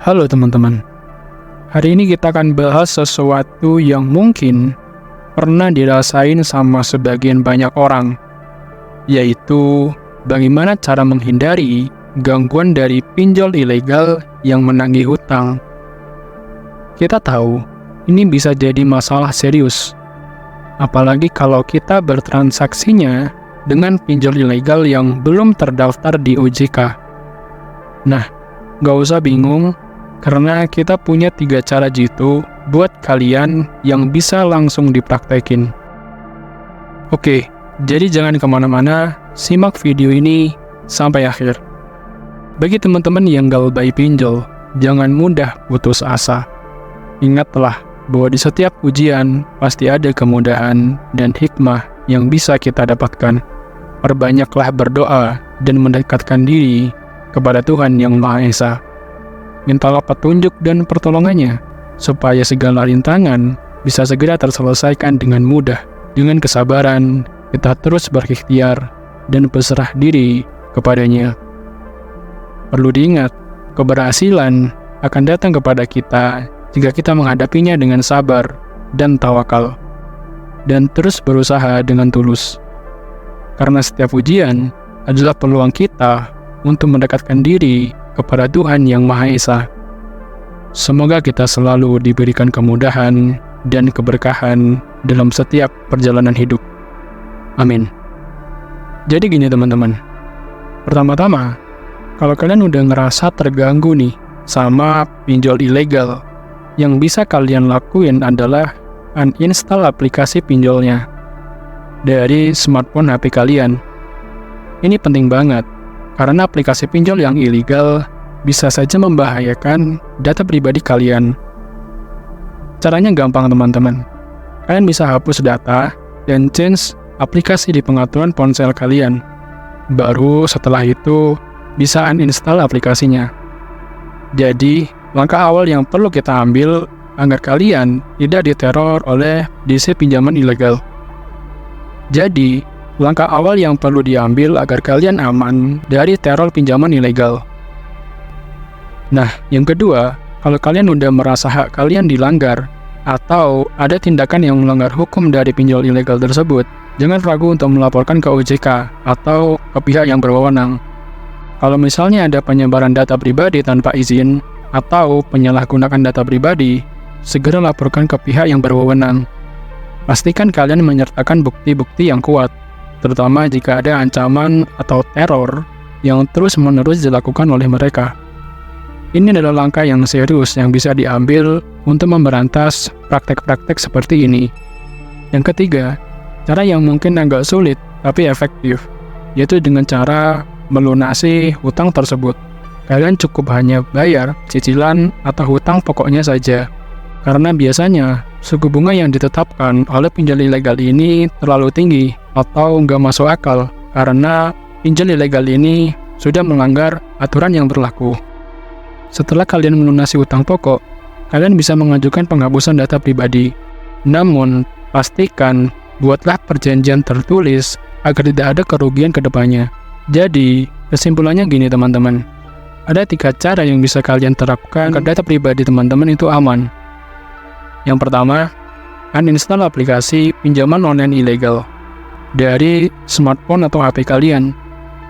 Halo teman-teman, hari ini kita akan bahas sesuatu yang mungkin pernah dirasain sama sebagian banyak orang, yaitu bagaimana cara menghindari gangguan dari pinjol ilegal yang menagih hutang. Kita tahu, ini bisa jadi masalah serius, apalagi kalau kita bertransaksinya dengan pinjol ilegal yang belum terdaftar di OJK. Nah, gak usah bingung, karena kita punya 3 cara jitu buat kalian yang bisa langsung dipraktekin. Oke, jadi jangan kemana-mana, simak video ini sampai akhir. Bagi teman-teman yang galbay pinjol, jangan mudah putus asa. Ingatlah bahwa di setiap ujian pasti ada kemudahan dan hikmah yang bisa kita dapatkan. Perbanyaklah berdoa dan mendekatkan diri kepada Tuhan yang Maha Esa. Mintalah petunjuk dan pertolongannya, supaya segala rintangan bisa segera terselesaikan dengan mudah. Dengan kesabaran, kita terus berikhtiar dan berserah diri kepadanya. Perlu diingat, keberhasilan akan datang kepada kita jika kita menghadapinya dengan sabar dan tawakal, dan terus berusaha dengan tulus. Karena setiap ujian adalah peluang kita untuk mendekatkan diri kepada Tuhan yang Maha Esa. Semoga kita selalu diberikan kemudahan dan keberkahan dalam setiap perjalanan hidup. Amin. Jadi gini teman-teman, pertama-tama, kalau kalian udah ngerasa terganggu nih sama pinjol ilegal, yang bisa kalian lakuin adalah uninstall aplikasi pinjolnya dari smartphone HP kalian. Ini penting banget, karena aplikasi pinjol yang ilegal bisa saja membahayakan data pribadi kalian. Caranya gampang teman-teman. Kalian bisa hapus data dan change aplikasi di pengaturan ponsel kalian. Baru setelah itu bisa uninstall aplikasinya. Jadi, langkah awal yang perlu kita ambil agar kalian tidak diteror oleh DC pinjaman ilegal. Jadi, langkah awal yang perlu diambil agar kalian aman dari teror pinjaman ilegal. Nah, yang kedua, kalau kalian udah merasa hak kalian dilanggar, atau ada tindakan yang melanggar hukum dari pinjol ilegal tersebut, jangan ragu untuk melaporkan ke OJK atau ke pihak yang berwenang. Kalau misalnya ada penyebaran data pribadi tanpa izin, atau penyalahgunaan data pribadi, segera laporkan ke pihak yang berwenang. Pastikan kalian menyertakan bukti-bukti yang kuat, terutama jika ada ancaman atau teror yang terus-menerus dilakukan oleh mereka. Ini adalah langkah yang serius yang bisa diambil untuk memberantas praktek-praktek seperti ini. Yang ketiga, cara yang mungkin agak sulit tapi efektif, yaitu dengan cara melunasi hutang tersebut. Kalian cukup hanya bayar cicilan atau hutang pokoknya saja, karena biasanya suku bunga yang ditetapkan oleh pinjol ilegal ini terlalu tinggi atau nggak masuk akal, karena pinjol ilegal ini sudah melanggar aturan yang berlaku. Setelah kalian melunasi hutang pokok, kalian bisa mengajukan penghapusan data pribadi. Namun, pastikan buatlah perjanjian tertulis agar tidak ada kerugian ke depannya. Jadi, kesimpulannya gini teman-teman. Ada 3 cara yang bisa kalian terapkan agar data pribadi teman-teman itu aman. Yang pertama, uninstall aplikasi pinjaman online ilegal dari smartphone atau HP kalian.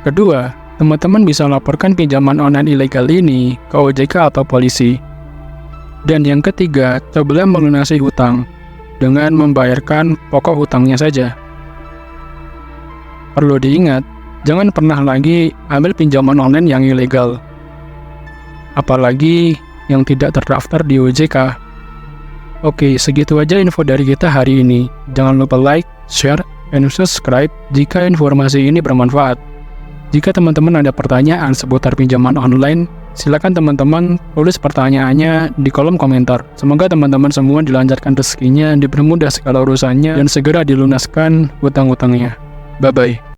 Kedua, teman-teman bisa laporkan pinjaman online ilegal ini ke OJK atau polisi. Dan yang ketiga, cobalah melunasi hutang dengan membayarkan pokok hutangnya saja. Perlu diingat, jangan pernah lagi ambil pinjaman online yang ilegal, apalagi yang tidak terdaftar di OJK. Oke, segitu aja info dari kita hari ini. Jangan lupa like, share, dan subscribe jika informasi ini bermanfaat. Jika teman-teman ada pertanyaan seputar pinjaman online, silakan teman-teman tulis pertanyaannya di kolom komentar. Semoga teman-teman semua dilancarkan rezekinya, dipermudah segala urusannya, dan segera dilunaskan hutang-hutangnya. Bye-bye.